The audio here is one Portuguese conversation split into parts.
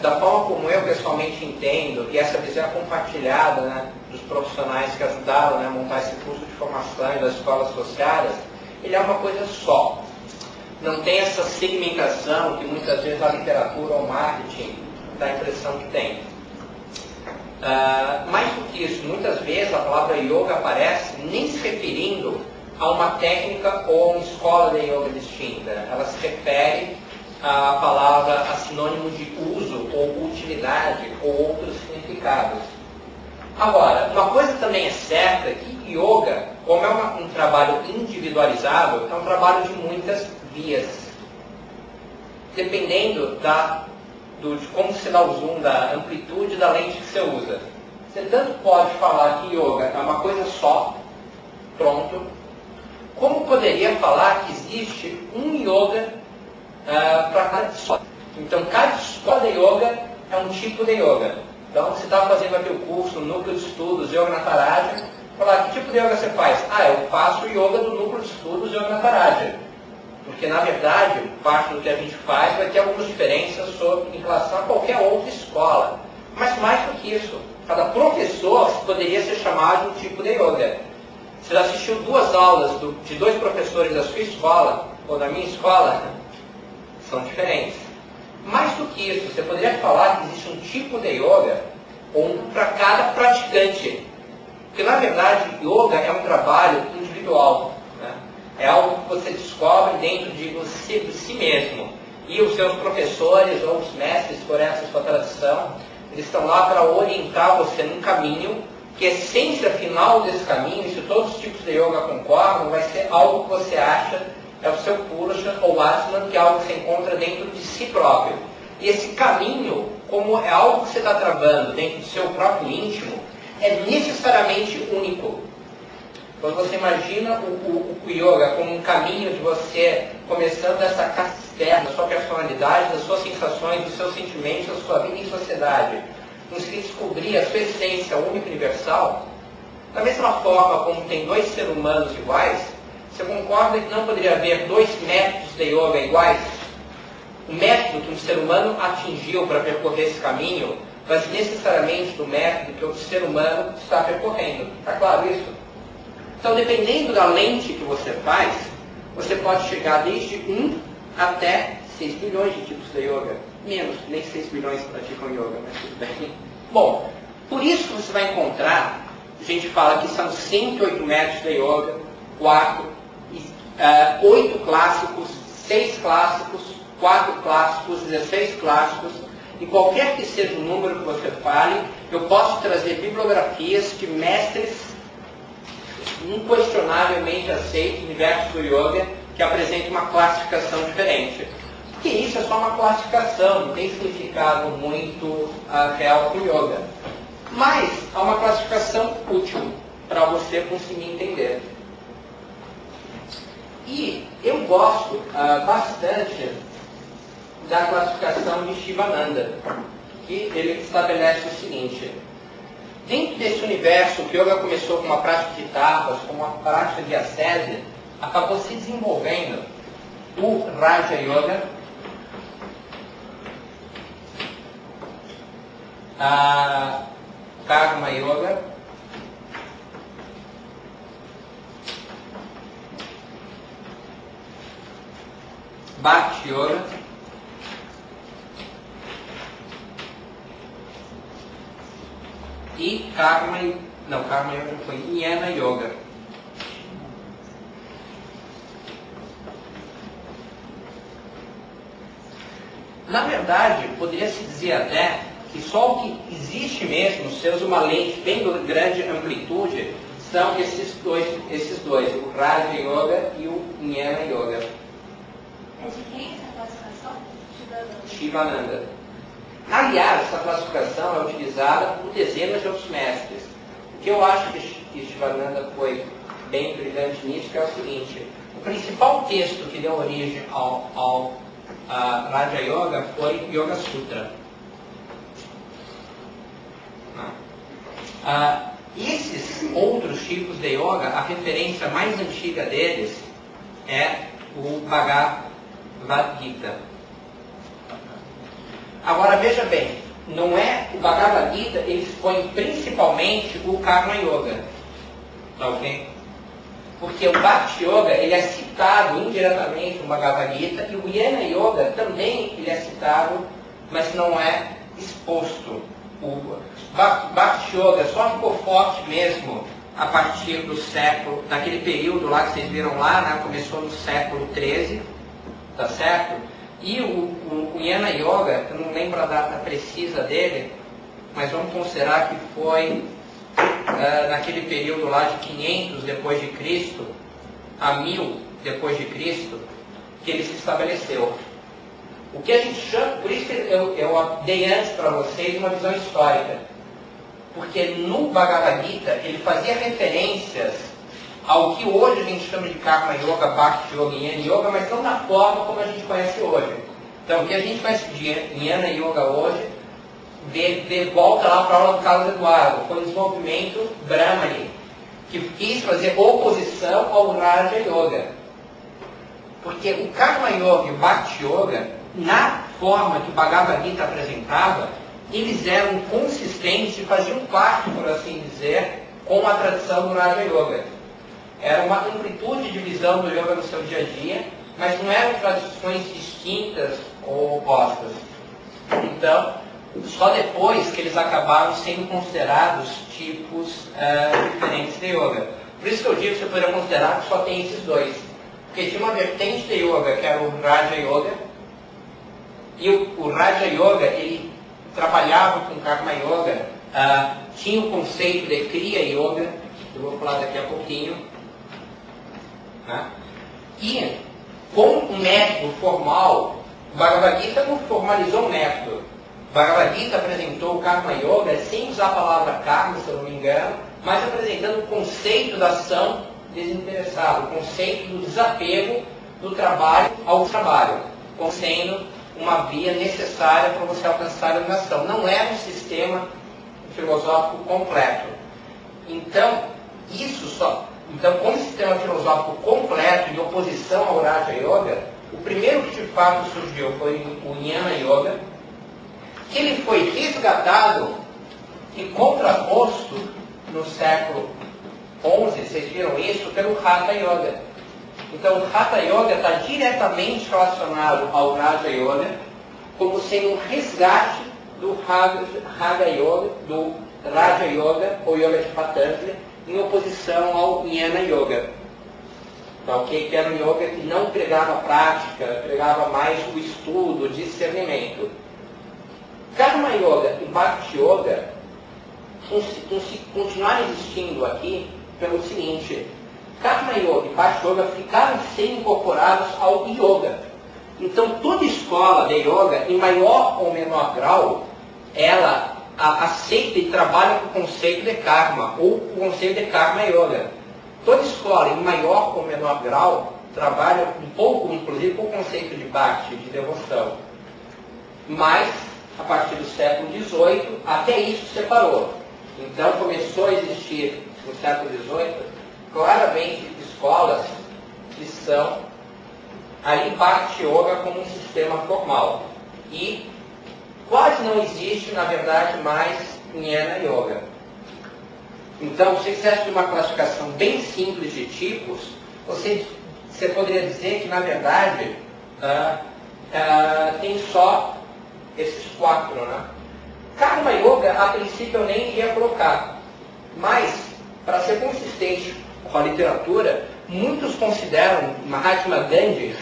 da forma como eu pessoalmente entendo, e essa visão é compartilhada, né, dos profissionais que ajudaram, né, a montar esse curso de formação e das escolas sociais, ele é uma coisa só. Não tem essa segmentação que muitas vezes a literatura ou o marketing dá a impressão que tem. Mais do que isso, muitas vezes a palavra yoga aparece nem se referindo a uma técnica ou a uma escola de yoga distinta. Ela se refere à palavra, a sinônimo de uso ou utilidade ou outros significados. Agora, uma coisa também é certa, que yoga, como é um trabalho individualizado, é um trabalho de muitas vias. Dependendo de como você dá o zoom, da amplitude da lente que você usa. Você tanto pode falar que yoga é uma coisa só, pronto, como poderia falar que existe um yoga para cada escola. Então, cada escola de yoga é um tipo de yoga. Então, você está fazendo aqui o curso, Núcleo de Estudos, Yoga Nataraja, falar que tipo de yoga você faz? Eu faço o yoga do Núcleo de Estudos, Yoga Nataraja. Porque, na verdade, parte do que a gente faz vai ter algumas diferenças em relação a qualquer outra escola. Mas, mais do que isso, cada professor poderia ser chamado de um tipo de yoga. Você já assistiu 2 aulas de 2 professores da sua escola, ou da minha escola, são diferentes. Mais do que isso, você poderia falar que existe um tipo de yoga, um para cada praticante. Porque, na verdade, yoga é um trabalho individual. É algo que você descobre dentro de si mesmo. E os seus professores ou os mestres, por essa sua tradição, eles estão lá para orientar você num caminho que a essência final desse caminho, se todos os tipos de yoga concordam, vai ser algo que você acha é o seu Purusha ou Atman, que é algo que você encontra dentro de si próprio. E esse caminho, como é algo que você está travando dentro do seu próprio íntimo, é necessariamente único. Quando você imagina o yoga como um caminho de você começando essa casa externa, da sua personalidade, das suas sensações, dos seus sentimentos, da sua vida em sociedade, conseguir descobrir a sua essência única e universal, da mesma forma como tem 2 seres humanos iguais, você concorda que não poderia haver 2 métodos de yoga iguais? O método que um ser humano atingiu para percorrer esse caminho vai ser necessariamente do método que outro ser humano está percorrendo. Está claro isso? Então, dependendo da lente que você faz, você pode chegar desde 1 até 6 bilhões de tipos de yoga. Menos, nem 6 bilhões praticam yoga, mas tudo bem. Bom, por isso que você vai encontrar, a gente fala que são 108 métodos de yoga, 8 clássicos, 6 clássicos, 4 clássicos, 16 clássicos, e qualquer que seja o número que você fale, eu posso trazer bibliografias de mestres inquestionavelmente aceitos no universo do yoga, que apresentam uma classificação diferente. Porque isso é só uma classificação, não tem significado muito real para o yoga. Mas há uma classificação útil para você conseguir entender. E eu gosto bastante da classificação de Shivananda, que ele estabelece o seguinte: dentro desse universo, que o yoga começou com uma prática de tapas, com uma prática de ascese, acabou se desenvolvendo o Raja Yoga, a Karma Yoga, Bhakti Yoga, e Karma Yoga foi Jnana Yoga. Na verdade, poderia se dizer até que só o que existe mesmo, se usa uma lente bem grande amplitude, são esses dois, o Raja Yoga e o Jnana Yoga. É de quem essa classificação? Shivananda. Aliás, essa classificação é utilizada por dezenas de outros mestres. O que eu acho que Shivananda foi bem brilhante nisso é o seguinte: o principal texto que deu origem ao Raja Yoga foi Yoga Sutra. Esses outros tipos de yoga, a referência mais antiga deles é o Bhagavad Gita. Agora veja bem, não é o Bhagavad Gita, ele expõe principalmente o Karma Yoga. Tá ok? Porque o Bhakti Yoga ele é citado indiretamente no Bhagavad Gita e o Jnana Yoga também ele é citado, mas não é exposto. O Bhakti Yoga só ficou forte mesmo a partir do século, daquele período lá que vocês viram lá, né? Começou no século XIII, tá certo? E o Jnana Yoga, eu não lembro a data precisa dele, mas vamos considerar que foi naquele período lá de 500 depois de Cristo a 1000 depois de Cristo, que ele se estabeleceu. O que a gente chama, por isso que eu dei antes para vocês uma visão histórica, porque no Bhagavad Gita ele fazia referências ao que hoje a gente chama de Karma Yoga, Bhakti Yoga e Jnana Yoga, mas não da forma como a gente conhece hoje. Então, o que a gente conhece de Jnana Yoga hoje, volta lá para a aula do Carlos Eduardo, foi o desenvolvimento Brahmani, que quis fazer oposição ao Raja Yoga. Porque o Karma Yoga e o Bhakti Yoga, na forma que o Bhagavad Gita apresentava, eles eram consistentes e faziam parte, por assim dizer, com a tradição do Raja Yoga. Era uma amplitude de visão do yoga no seu dia a dia, mas não eram tradições distintas ou opostas. Então, só depois que eles acabaram sendo considerados tipos diferentes de yoga. Por isso que eu digo que você poderia considerar que só tem esses dois. Porque tinha uma vertente de yoga, que era o Raja Yoga, e o Raja Yoga, ele trabalhava com Karma Yoga, tinha o conceito de Kriya Yoga, que eu vou falar daqui a pouquinho, né? E com um método formal, o Bhagavad Gita não formalizou um método. O Bhagavad Gita apresentou o Karma Yoga sem usar a palavra karma, se eu não me engano, mas apresentando o conceito da ação desinteressada, o conceito do desapego do trabalho ao trabalho, como sendo uma via necessária para você alcançar a iluminação. Não era um sistema filosófico completo. Então, como sistema filosófico completo em oposição ao Raja Yoga, o primeiro que de fato surgiu foi o Jnana Yoga, que ele foi resgatado e contraposto no século XI, vocês viram isso, pelo Hatha Yoga. Então o Hatha Yoga está diretamente relacionado ao Raja Yoga, como sendo um resgate do Raja Yoga, do Raja Yoga, ou Yoga de Patanjali, em oposição ao Jnana Yoga. Então, que era um yoga que não pregava prática, pregava mais o estudo, o discernimento. Karma Yoga e Bhakti Yoga continuaram existindo aqui pelo seguinte: Karma Yoga e Bhakti Yoga ficaram sendo incorporados ao Yoga. Então, toda escola de Yoga, em maior ou menor grau, ela aceita e trabalha com o conceito de Karma, ou o conceito de Karma Yoga. Toda escola, em maior ou menor grau, trabalha um pouco, inclusive, com o conceito de Bhakti, de devoção. Mas, a partir do século XVIII, até isso separou. Então, começou a existir, no século XVIII, claramente escolas que são ali Bhakti Yoga como um sistema formal. E quase não existe, na verdade, mais Jnana Yoga. Então, se você de uma classificação bem simples de tipos, você poderia dizer que, na verdade, tem só esses 4, né? Karma Yoga, a princípio, eu nem ia colocar. Mas, para ser consistente com a literatura, muitos consideram Mahatma Gandhi,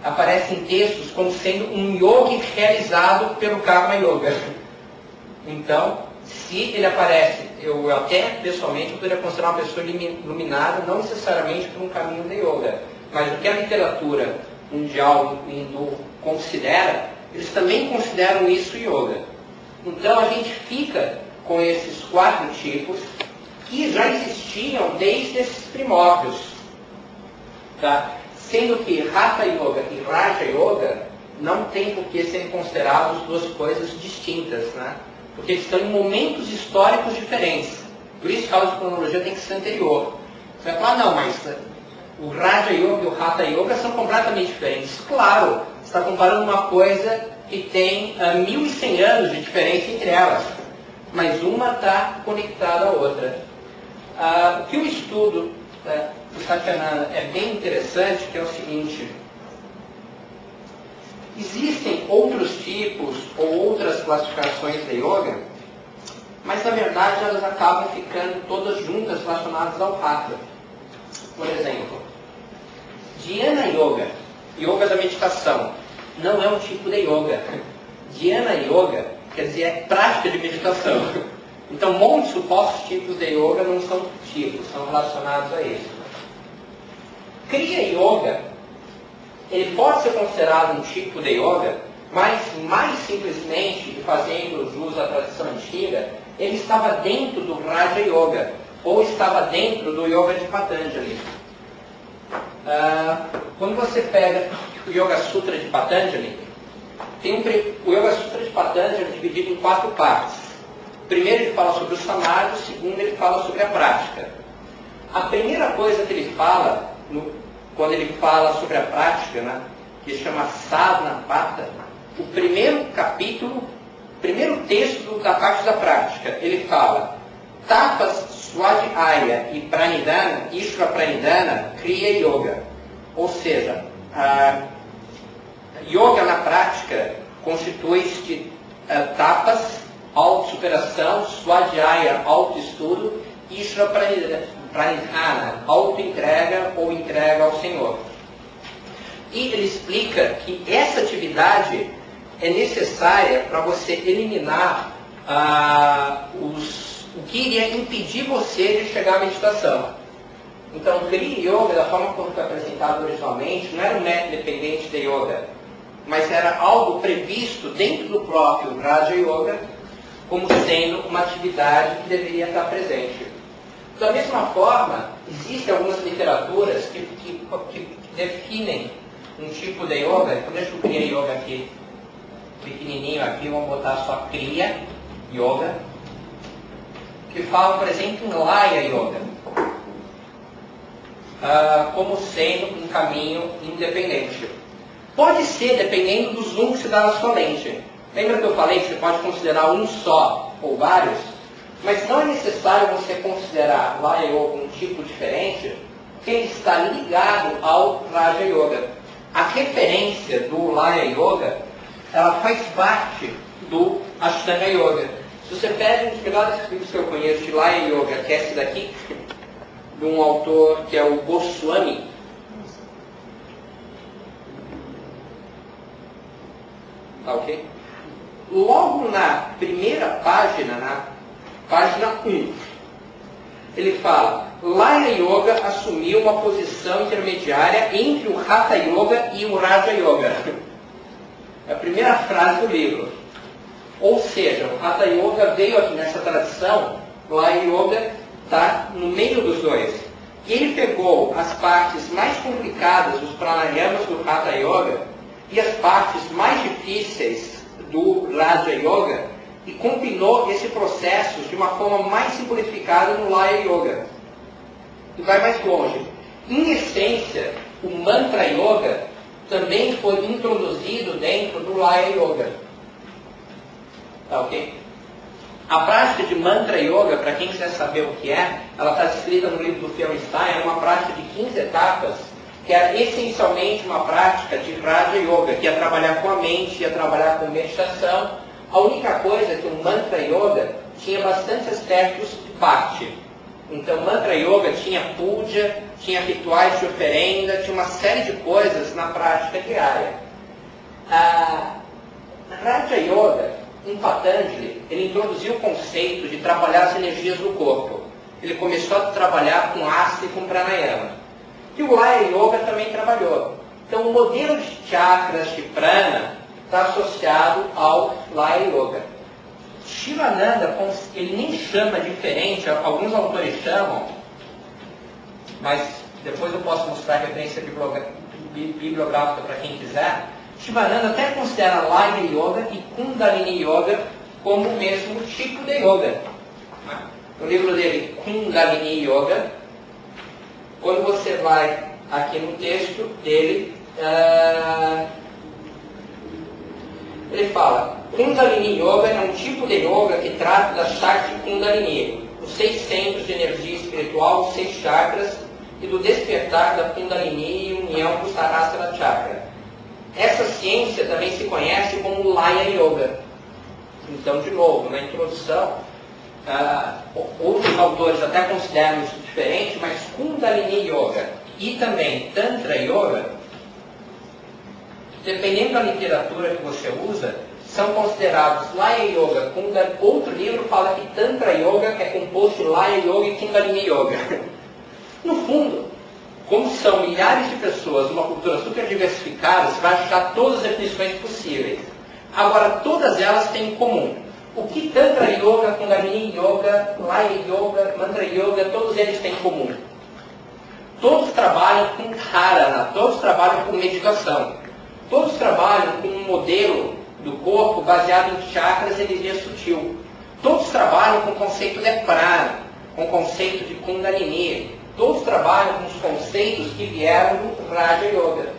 aparece em textos como sendo um yogi realizado pelo Karma Yoga. Então, se ele aparece, eu até, pessoalmente, poderia considerar uma pessoa iluminada, não necessariamente por um caminho de yoga, mas o que a literatura mundial hindu considera, eles também consideram isso yoga. Então a gente fica com esses 4 tipos que já existiam desde esses primórdios. Tá? Sendo que Hatha Yoga e Raja Yoga não tem por que serem considerados 2 coisas distintas, né? Porque eles estão em momentos históricos diferentes. Por isso que a aula de cronologia tem que ser anterior. Você vai falar, não, mas o Raja Yoga e o Hatha Yoga são completamente diferentes. Claro, você está comparando uma coisa e tem 1.100 anos de diferença entre elas, mas uma está conectada à outra. O que o estudo do Satyananda é bem interessante, que é o seguinte: existem outros tipos ou outras classificações de yoga, mas na verdade elas acabam ficando todas juntas relacionadas ao Hatha. Por exemplo, Dhyana Yoga, yoga da meditação, não é um tipo de yoga. Dhyana Yoga quer dizer é prática de meditação. Então, muitos supostos tipos de yoga não são tipos, são relacionados a isso. Kriya Yoga, ele pode ser considerado um tipo de yoga, mas mais simplesmente, fazendo jus à tradição antiga, ele estava dentro do Raja Yoga, ou estava dentro do Yoga de Patanjali. Quando você pega o Yoga Sutra de Patanjali, o Yoga Sutra de Patanjali é dividido em 4 partes. O primeiro ele fala sobre o samadhi, o segundo ele fala sobre a prática. A primeira coisa que ele fala, quando ele fala sobre a prática, né, que se chama Sadhana Pata, o primeiro capítulo, o primeiro texto da parte da prática, ele fala Tapas Swadhyaya e Pranidhana, Ishvara Pranidhana, Kriya Yoga. Ou seja, yoga na prática constitui-se de tapas, autossuperação, Swadhyaya, autoestudo, Ishvara Pranidhana, auto-entrega ou entrega ao Senhor. E ele explica que essa atividade é necessária para você eliminar o que iria impedir você de chegar à meditação. Então, Kriya Yoga, da forma como foi apresentado originalmente, não era um método dependente de Yoga, mas era algo previsto dentro do próprio Raja Yoga, como sendo uma atividade que deveria estar presente. Da mesma forma, existem algumas literaturas que definem um tipo de yoga. Então, deixa eu Kriya Yoga aqui, pequenininho aqui, vamos botar só Kriya Yoga, que falam, por exemplo, em Laya Yoga, como sendo um caminho independente. Pode ser, dependendo do zoom que se dá na sua lente. Lembra que eu falei que você pode considerar um só ou vários? Mas não é necessário você considerar Laya Yoga um tipo diferente, porque ele está ligado ao Raja Yoga. A referência do Laya Yoga, ela faz parte do Ashtanga Yoga. Se você pega um dos melhores livros que eu conheço de Laya Yoga, que é esse daqui, de um autor que é o Goswami, tá ok? Logo na primeira página, na página 1, ele fala: Laya Yoga assumiu uma posição intermediária entre o Hatha Yoga e o Raja Yoga. É a primeira frase do livro. Ou seja, o Hatha Yoga veio aqui nessa tradição, o Laya Yoga está no meio dos dois. E ele pegou as partes mais complicadas dos pranayamas do Hatha Yoga e as partes mais difíceis do Raja Yoga e combinou esse processo de uma forma mais simplificada no Laya Yoga. E vai mais longe. Em essência, o Mantra Yoga também foi introduzido dentro do Laya Yoga. Tá ok? A prática de Mantra Yoga, para quem quiser saber o que é, ela está descrita no livro do Feinstein, é uma prática de 15 etapas, que era essencialmente uma prática de Raja Yoga, que ia trabalhar com a mente, ia trabalhar com meditação. A única coisa é que o Mantra Yoga tinha bastante aspectos de Bhakti. Então, Mantra Yoga tinha puja, tinha rituais de oferenda, tinha uma série de coisas na prática diária. A Raja Yoga, em Patanjali, ele introduziu o conceito de trabalhar as energias do corpo. Ele começou a trabalhar com Asta e com Pranayama. E o Laya Yoga também trabalhou. Então, o modelo de chakras, de prana, está associado ao Laya Yoga. Shivananda, ele nem chama diferente, alguns autores chamam, mas depois eu posso mostrar a referência bibliográfica para quem quiser. Shivananda até considera Laya Yoga e Kundalini Yoga como o mesmo tipo de yoga. No livro dele, Kundalini Yoga, quando você vai aqui no texto dele, Ele fala, Kundalini Yoga é um tipo de yoga que trata da Shakti Kundalini, os 6 centros de energia espiritual, os 6 chakras, e do despertar da Kundalini e união do Sahasrara Chakra. Essa ciência também se conhece como Laya Yoga. Então, de novo, na introdução, outros autores até consideram isso diferente, mas Kundalini Yoga e também Tantra Yoga, dependendo da literatura que você usa, são considerados Laya Yoga. Outro livro fala que Tantra Yoga é composto de Laya Yoga e Kundalini Yoga. No fundo, como são milhares de pessoas, uma cultura super diversificada, você vai achar todas as definições possíveis. Agora, todas elas têm em comum. O que Tantra Yoga, Kundalini Yoga, Laya Yoga, Mantra Yoga, todos eles têm em comum. Todos trabalham com dharana, todos trabalham com meditação. Todos trabalham com um modelo do corpo baseado em chakras e energia sutil. Todos trabalham com o conceito de prana, com o conceito de Kundalini. Todos trabalham com os conceitos que vieram do Raja Yoga.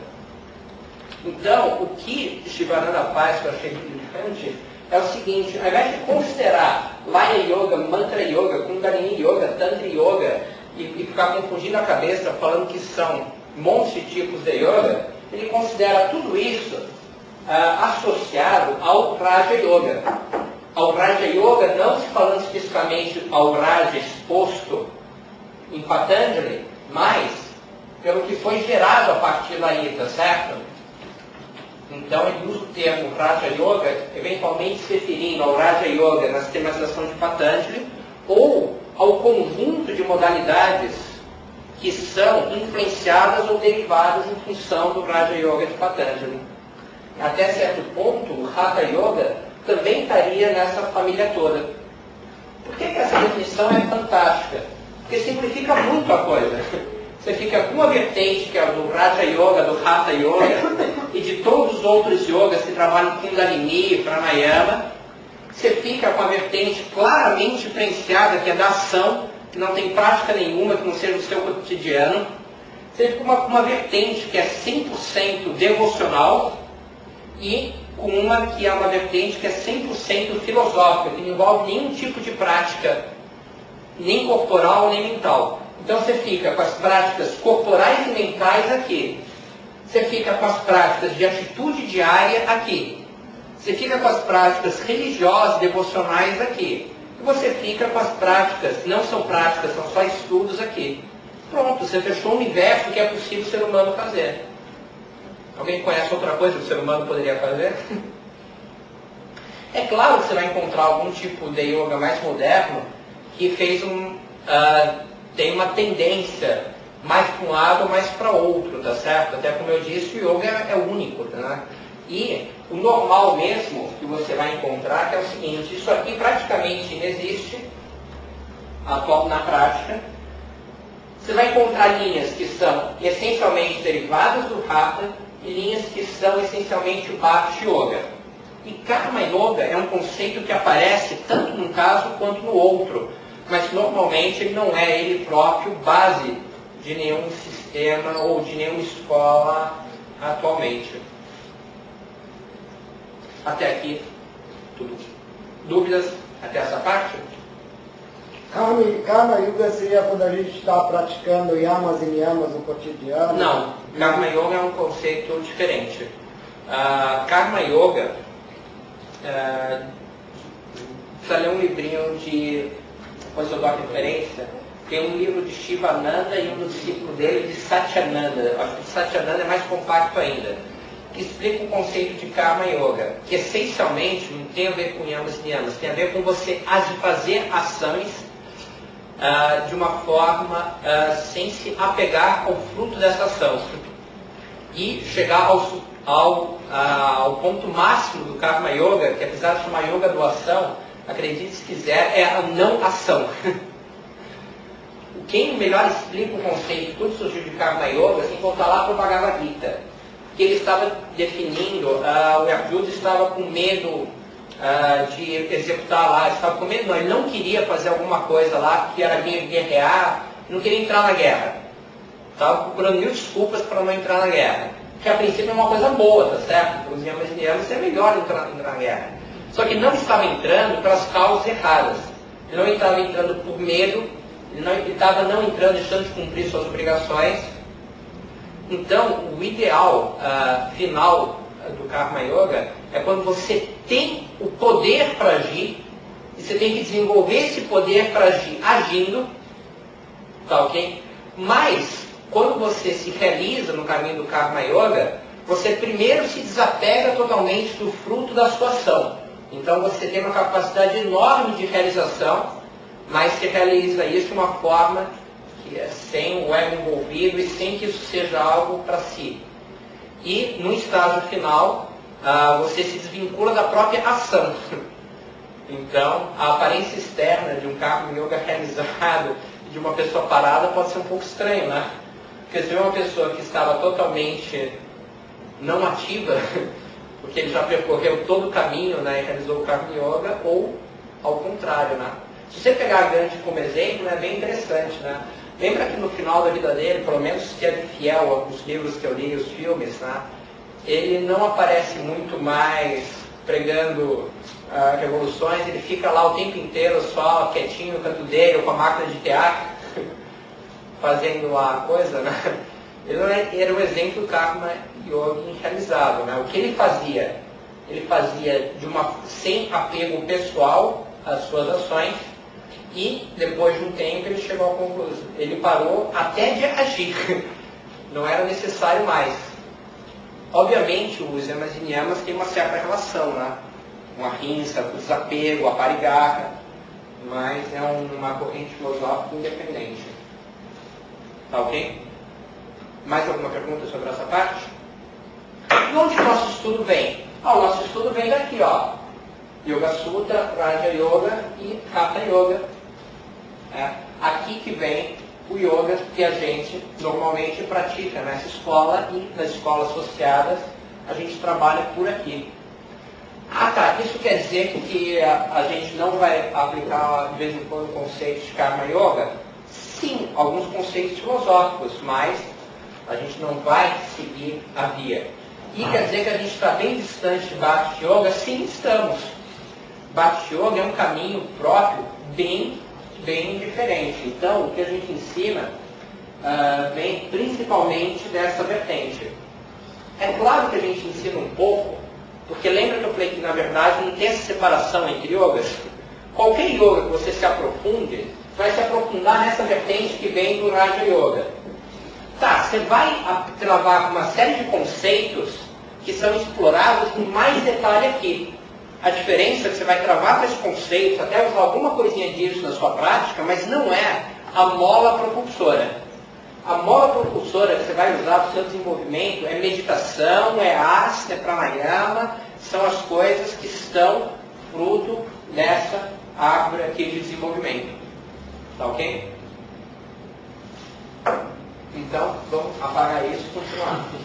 Então, o que Shivananda faz, que eu achei brilhante, é o seguinte: ao invés de considerar Laya Yoga, Mantra Yoga, Kundalini Yoga, Tantra Yoga, e ficar confundindo a cabeça falando que são montes de tipos de yoga, ele considera tudo isso associado ao Raja Yoga. Ao Raja Yoga, não se falando especificamente ao Raja exposto em Patanjali, mas pelo que foi gerado a partir daí, tá certo? Então ele usa o termo Raja Yoga, eventualmente se referindo ao Raja Yoga na sistematização de Patanjali, ou ao conjunto de modalidades que são influenciadas ou derivadas em função do Raja Yoga de Patanjali. Até certo ponto, o Hatha Yoga também estaria nessa família toda. Por que essa definição é fantástica? Porque simplifica muito a coisa. Você fica com uma vertente que é do Raja Yoga, do Hatha Yoga, e de todos os outros yogas que trabalham com Kundalini, Pranayama. Você fica com a vertente claramente diferenciada, que é da ação, que não tem prática nenhuma, que não seja o seu cotidiano. Você fica com uma vertente que é 100% devocional e com uma que é uma vertente que é 100% filosófica, que não envolve nenhum tipo de prática, nem corporal, nem mental. Então você fica com as práticas corporais e mentais aqui. Você fica com as práticas de atitude diária aqui. Você fica com as práticas religiosas, devocionais aqui. E você fica com as práticas, não são práticas, são só estudos aqui. Pronto, você fechou o universo que é possível o ser humano fazer. Alguém conhece outra coisa que o ser humano poderia fazer? É claro que você vai encontrar algum tipo de yoga mais moderno que fez tem uma tendência mais para um lado ou mais para outro, tá certo? Até como eu disse, o yoga é único, né? E o normal mesmo que você vai encontrar é o seguinte: isso aqui praticamente não existe atual na prática. Você vai encontrar linhas que são essencialmente derivadas do Hatha e linhas que são essencialmente o Bhakti Yoga. E Karma Yoga é um conceito que aparece tanto num caso quanto no outro, mas normalmente ele não é ele próprio base de nenhum sistema ou de nenhuma escola atualmente. Até aqui, tudo. Dúvidas até essa parte? Karma Yoga seria quando a gente está praticando yamas e niyamas no cotidiano? Não, Karma Yoga é um conceito diferente. Karma Yoga, precisa ler um livrinho de, depois eu dou a referência, tem um livro de Shivananda e um do discípulo dele de Satyananda. Acho que o Satyananda é mais compacto ainda, que explica o conceito de Karma Yoga, que essencialmente não tem a ver com yamas e niyamas, tem a ver com você fazer ações de uma forma sem se apegar ao fruto dessa ação. E chegar ao ponto máximo do Karma Yoga, que apesar de chamar Yoga doação, acredite se quiser, é a não ação. Quem melhor explica o conceito, tudo surgiu de Karma Yoga, sem voltar lá para o Bhagavad Gita, que ele estava definindo, o Arjuna estava com medo de executar lá, estava com medo, não, ele não queria fazer alguma coisa lá, que era guerrear, não queria entrar na guerra. Estava procurando mil desculpas para não entrar na guerra. que a princípio é uma coisa boa, tá certo? Os yamas e yamas é melhor entrar na guerra. Só que não estava entrando pelas causas erradas. Ele não estava entrando por medo, ele estava não entrando, deixando de cumprir suas obrigações. Então, o ideal final do Karma Yoga é quando você tem o poder para agir, e você tem que desenvolver esse poder para agir agindo, tá ok? Mas, quando você se realiza no caminho do Karma Yoga, você primeiro se desapega totalmente do fruto da sua ação. Então você tem uma capacidade enorme de realização, mas se realiza isso de uma forma que é sem o ego envolvido e sem que isso seja algo para si. E no estágio final, você se desvincula da própria ação. Então, a aparência externa de um Karma Yoga realizado de uma pessoa parada pode ser um pouco estranho, né? Porque se vê uma pessoa que estava totalmente não ativa, porque ele já percorreu todo o caminho, né, e realizou o Karma Yoga, ou ao contrário, né? Se você pegar a Gandhi como exemplo, é bem interessante, né? Lembra que no final da vida dele, pelo menos se é fiel aos livros que eu li, os filmes, né? Ele não aparece muito mais pregando revoluções, ele fica lá o tempo inteiro só quietinho no canto dele, ou com a máquina de teatro, fazendo lá a coisa, né? Ele era um exemplo do Karma Yoga realizado, né? O que ele fazia? Ele fazia sem apego pessoal às suas ações, e depois de um tempo ele chegou à conclusão. Ele parou até de agir. Não era necessário mais. Obviamente, os yamas e niyamas têm uma certa relação, né? Com a rinça, com o desapego, a parigarra, mas é uma corrente filosófica independente. Tá ok? Mais alguma pergunta sobre essa parte? De onde o nosso estudo vem? O nosso estudo vem daqui, ó. Yoga Sutra, Raja Yoga e Hatha Yoga. Aqui que vem o yoga que a gente normalmente pratica nessa escola e nas escolas associadas, a gente trabalha por aqui. Tá, isso quer dizer que a gente não vai aplicar de vez em quando conceitos de Karma Yoga? Sim, alguns conceitos filosóficos, mas a gente não vai seguir a via. E quer dizer que a gente está bem distante de Bhakti Yoga? Sim, estamos. Bhakti Yoga é um caminho próprio bem diferente. Então, o que a gente ensina vem principalmente dessa vertente. É claro que a gente ensina um pouco, porque lembra que eu falei que, na verdade, não tem essa separação entre yogas? Qualquer yoga que você se aprofunde, vai se aprofundar nessa vertente que vem do Raja Yoga. Tá, você vai travar com uma série de conceitos que são explorados com mais detalhe aqui. A diferença é que você vai travar com esses conceitos, até usar alguma coisinha disso na sua prática, mas não é a mola propulsora. A mola propulsora que você vai usar para o seu desenvolvimento é meditação, é asana, é pranayama, são as coisas que estão fruto dessa árvore aqui de desenvolvimento. Tá ok? Então, vamos apagar isso e continuar.